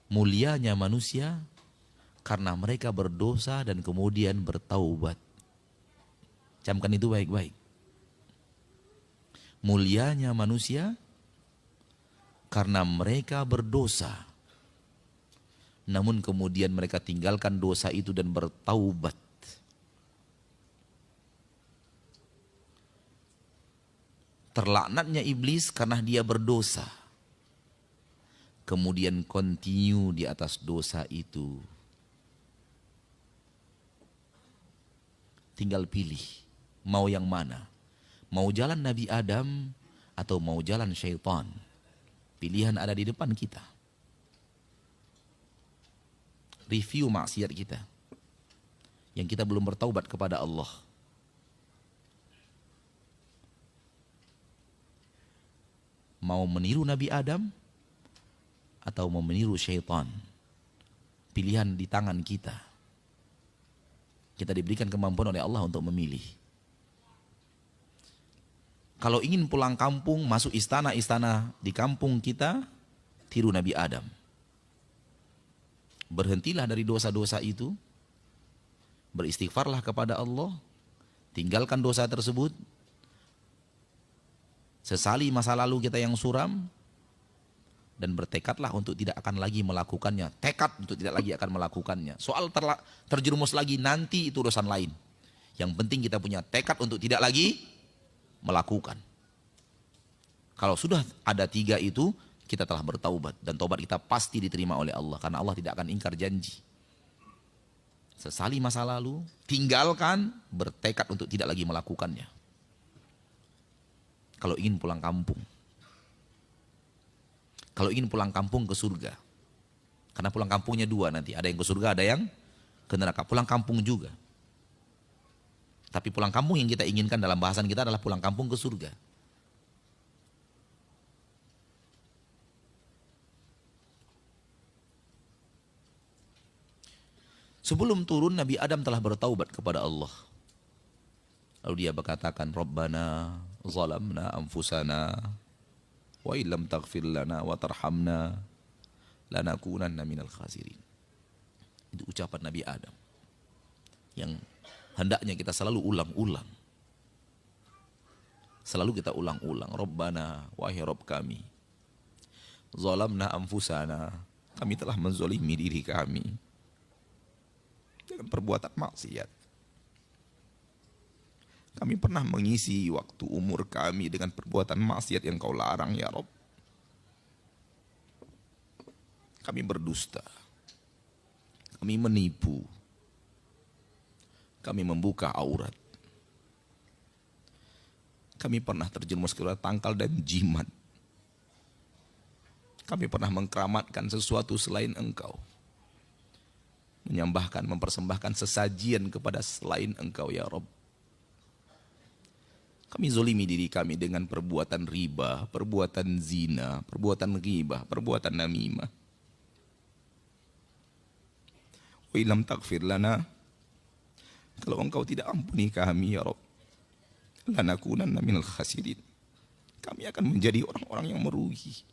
Mulianya manusia karena mereka berdosa dan kemudian bertaubat. Camkan itu baik-baik. Mulianya manusia karena mereka berdosa, namun kemudian mereka tinggalkan dosa itu dan bertaubat. Terlaknatnya iblis karena dia berdosa, kemudian continue di atas dosa itu. Tinggal pilih, mau yang mana? Mau jalan Nabi Adam atau mau jalan syaitan? Pilihan ada di depan kita. Review maksiat kita yang kita belum bertaubat kepada Allah. Mau meniru Nabi Adam atau mau meniru syaitan? Pilihan di tangan kita. Kita diberikan kemampuan oleh Allah untuk memilih. Kalau ingin pulang kampung, masuk istana-istana di kampung kita, tiru Nabi Adam. Berhentilah dari dosa-dosa itu, beristighfarlah kepada Allah, tinggalkan dosa tersebut, sesali masa lalu kita yang suram, dan bertekadlah untuk tidak akan lagi melakukannya. Tekad untuk tidak lagi akan melakukannya. Soal terjerumus lagi nanti itu urusan lain. Yang penting kita punya tekad untuk tidak lagi melakukan. Kalau sudah ada 3 itu, kita telah bertaubat. Dan taubat kita pasti diterima oleh Allah. Karena Allah tidak akan ingkar janji. Sesali masa lalu, tinggalkan, bertekad untuk tidak lagi melakukannya. Kalau ingin pulang kampung. Kalau ingin pulang kampung ke surga. Karena pulang kampungnya 2 nanti. Ada yang ke surga, ada yang ke neraka. Pulang kampung juga. Tapi pulang kampung yang kita inginkan dalam bahasan kita adalah pulang kampung ke surga. Sebelum turun Nabi Adam telah bertaubat kepada Allah. Lalu dia berkatakan, Rabbana zalamna anfusana wa illam taghfir lana wa tarhamna lanakunanna minal khasirin. Itu ucapan Nabi Adam yang hendaknya kita selalu ulang-ulang. Selalu kita ulang-ulang. Rabbana, wahai Rabb kami. Zalamna anfusana. Kami telah menzalimi diri kami. Dengan perbuatan maksiat. Kami pernah mengisi waktu umur kami dengan perbuatan maksiat yang kau larang ya Rabb. Kami berdusta. Kami menipu. Kami membuka aurat. Kami pernah terjerumus ke tangkal dan jimat. Kami pernah mengkeramatkan sesuatu selain Engkau. Menyembahkan, mempersembahkan sesajian kepada selain Engkau ya Rabb. Kami zolimi diri kami dengan perbuatan riba, perbuatan zina, perbuatan ghibah, perbuatan namimah. Wa illam taghfir lana, kalau Engkau tidak ampuni kami ya Rabb, lanakunanna minal khasirin. Kami akan menjadi orang-orang yang merugi.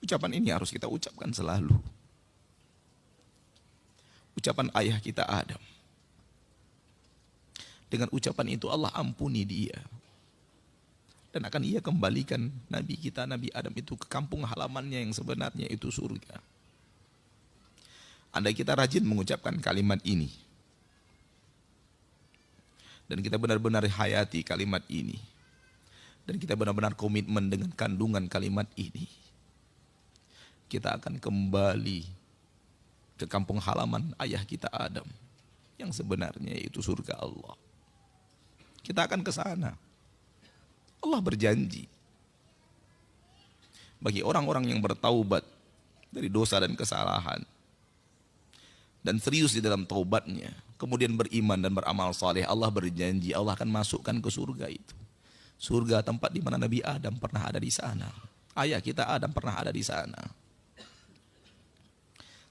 Ucapan ini harus kita ucapkan selalu. Ucapan ayah kita Adam. Dengan ucapan itu Allah ampuni dia. Dan akan ia kembalikan Nabi kita, Nabi Adam itu ke kampung halamannya yang sebenarnya itu surga. Andai kita rajin mengucapkan kalimat ini. Dan kita benar-benar hayati kalimat ini. Dan kita benar-benar komitmen dengan kandungan kalimat ini. Kita akan kembali ke kampung halaman ayah kita Adam. Yang sebenarnya itu surga Allah. Kita akan ke sana. Allah berjanji. Bagi orang-orang yang bertaubat dari dosa dan kesalahan. Dan serius di dalam taubatnya. Kemudian beriman dan beramal saleh. Allah berjanji Allah akan masukkan ke surga itu. Surga tempat di mana Nabi Adam pernah ada di sana. Ayah kita Adam pernah ada di sana.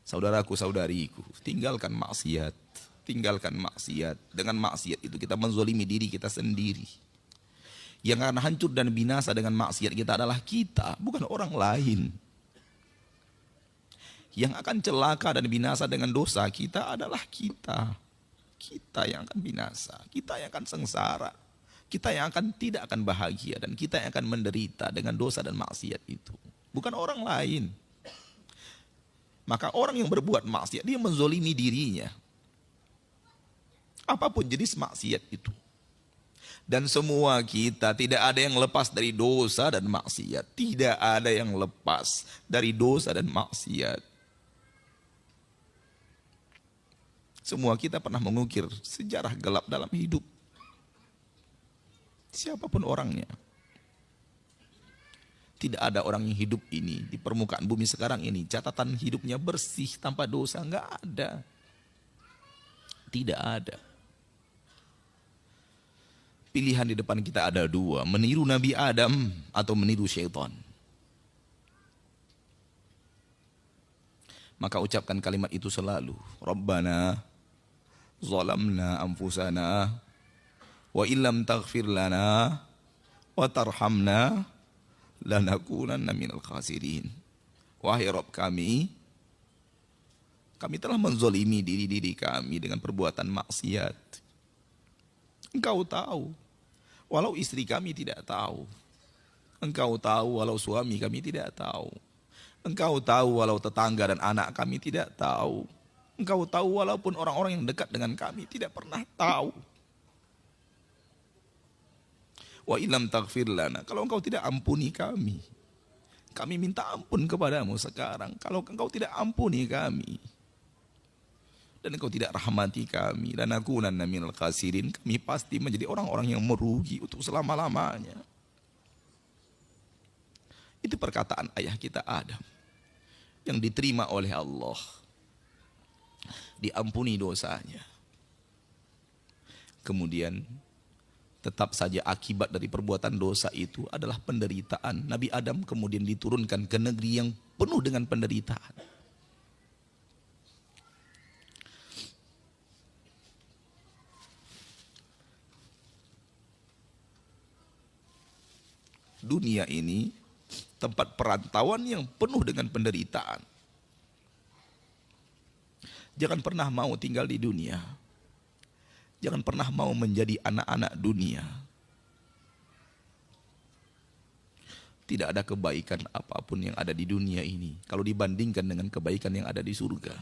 Saudaraku, saudariku, tinggalkan maksiat. Tinggalkan maksiat. Dengan maksiat itu kita menzolimi diri kita sendiri. Yang akan hancur dan binasa dengan maksiat kita adalah kita, bukan orang lain. Yang akan celaka dan binasa dengan dosa kita adalah kita. Kita yang akan binasa, kita yang akan sengsara, kita yang akan tidak akan bahagia, dan kita yang akan menderita dengan dosa dan maksiat itu. Bukan orang lain. Maka orang yang berbuat maksiat, dia menzolimi dirinya. Apapun jenis maksiat itu. Dan semua kita tidak ada yang lepas dari dosa dan maksiat. Tidak ada yang lepas dari dosa dan maksiat. Semua kita pernah mengukir sejarah gelap dalam hidup. Siapapun orangnya. Tidak ada orang yang hidup ini di permukaan bumi sekarang ini catatan hidupnya bersih tanpa dosa, enggak ada. Tidak ada. Pilihan di depan kita ada dua, meniru Nabi Adam atau meniru syaitan. Maka ucapkan kalimat itu selalu. Rabbana zalamna anfusana wa illam taghfir lana wa tarhamna lanakunanna minal khasirin. Wahai Rabb kami telah menzolimi diri kami dengan perbuatan maksiat. Engkau tahu, walau istri kami tidak tahu. Engkau tahu walau suami kami tidak tahu. Engkau tahu walau tetangga dan anak kami tidak tahu. Engkau tahu walaupun orang-orang yang dekat dengan kami tidak pernah tahu. Wa ilam taghfir lana, kalau engkau tidak ampuni kami minta ampun kepadamu sekarang. Kalau engkau tidak ampuni kami dan engkau tidak rahmati kami, lanakunanna minal khasirin, kami pasti menjadi orang-orang yang merugi untuk selama-lamanya. Itu perkataan ayah kita Adam yang diterima oleh Allah, diampuni dosanya. Kemudian tetap saja akibat dari perbuatan dosa itu adalah penderitaan. Nabi Adam kemudian diturunkan ke negeri yang penuh dengan penderitaan. Dunia ini tempat perantauan yang penuh dengan penderitaan. Jangan pernah mau tinggal di dunia. Jangan pernah mau menjadi anak-anak dunia. Tidak ada kebaikan apapun yang ada di dunia ini kalau dibandingkan dengan kebaikan yang ada di surga.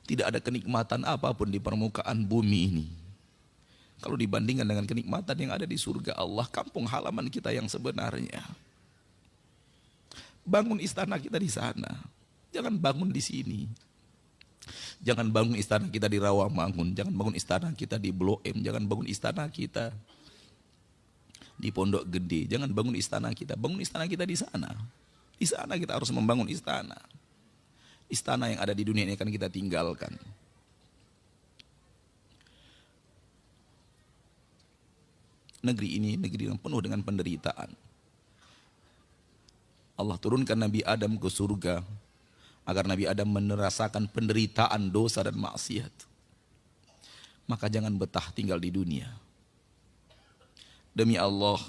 Tidak ada kenikmatan apapun di permukaan bumi ini kalau dibandingkan dengan kenikmatan yang ada di surga Allah, kampung halaman kita yang sebenarnya. Bangun istana kita di sana, jangan bangun di sini. Jangan bangun istana kita di Rawamangun, jangan bangun istana kita di Blok M, jangan bangun istana kita di Pondok Gede, jangan bangun istana kita di sana. Di sana kita harus membangun istana. Istana yang ada di dunia ini akan kita tinggalkan. Negeri ini negeri yang penuh dengan penderitaan. Allah turunkan Nabi Adam ke surga agar Nabi Adam merasakan penderitaan dosa dan maksiat. Maka jangan betah tinggal di dunia. Demi Allah,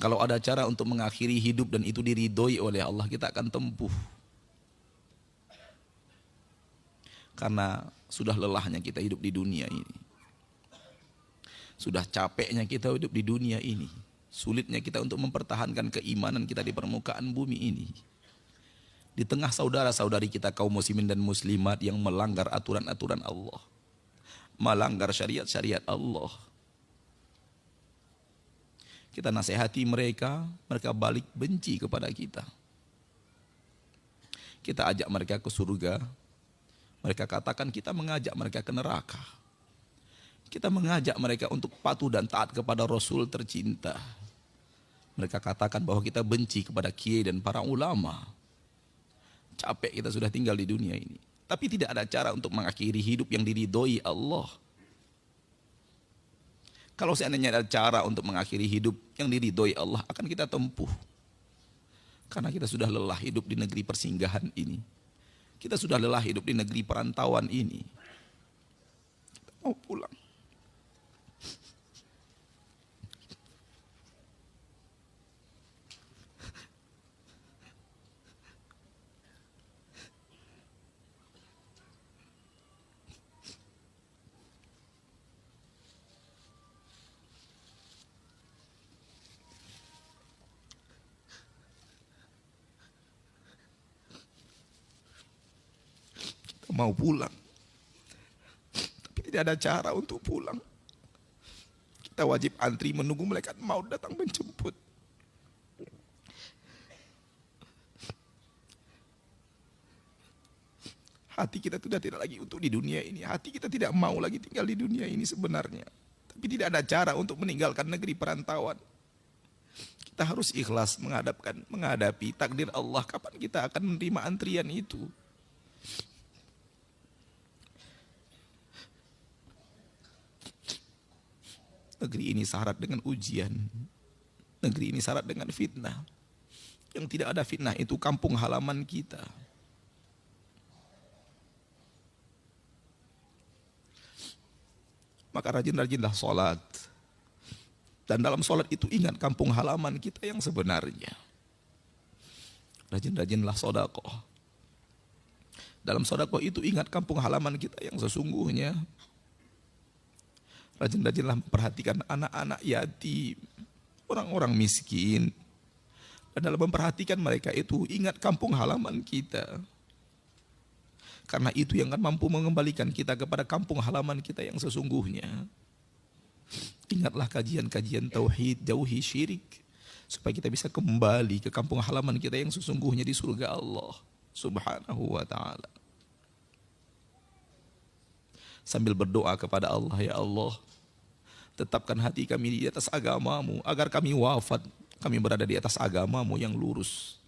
kalau ada cara untuk mengakhiri hidup dan itu diridhoi oleh Allah, kita akan tempuh. Karena sudah lelahnya kita hidup di dunia ini. Sudah capeknya kita hidup di dunia ini. Sulitnya kita untuk mempertahankan keimanan kita di permukaan bumi ini. Di tengah saudara-saudari kita kaum muslimin dan muslimat yang melanggar aturan-aturan Allah, melanggar syariat-syariat Allah. Kita nasihati mereka, mereka balik benci kepada kita. Kita ajak mereka ke surga, mereka katakan kita mengajak mereka ke neraka. Kita mengajak mereka untuk patuh dan taat kepada Rasul tercinta. Mereka katakan bahwa kita benci kepada kiai dan para ulama. Capek kita sudah tinggal di dunia ini. Tapi tidak ada cara untuk mengakhiri hidup yang diridhoi Allah. Kalau seandainya ada cara untuk mengakhiri hidup yang diridhoi Allah, akan kita tempuh. Karena kita sudah lelah hidup di negeri persinggahan ini. Kita sudah lelah hidup di negeri perantauan ini. Kita mau pulang. mau pulang. Tapi tidak ada cara untuk pulang. Kita wajib antri menunggu malaikat maut datang menjemput. Hati kita sudah tidak lagi untuk di dunia ini. Hati kita tidak mau lagi tinggal di dunia ini sebenarnya. Tapi tidak ada cara untuk meninggalkan negeri perantauan. Kita harus ikhlas menghadapi takdir Allah. Kapan kita akan menerima antrian itu? Negeri ini syarat dengan ujian. Negeri ini syarat dengan fitnah. Yang tidak ada fitnah itu kampung halaman kita. Maka rajin-rajinlah sholat. Dan dalam sholat itu ingat kampung halaman kita yang sebenarnya. Rajin-rajinlah sedekah. Dalam sedekah itu ingat kampung halaman kita yang sesungguhnya. Rajin-rajinlah memperhatikan anak-anak yatim, orang-orang miskin. Dan dalam memperhatikan mereka itu ingat kampung halaman kita. Karena itu yang akan mampu mengembalikan kita kepada kampung halaman kita yang sesungguhnya. Ingatlah kajian-kajian tauhid, jauhi syirik, supaya kita bisa kembali ke kampung halaman kita yang sesungguhnya di surga Allah Subhanahu wa ta'ala. Sambil berdoa kepada Allah, ya Allah, tetapkan hati kami di atas agamamu, agar kami wafat, kami berada di atas agamamu yang lurus.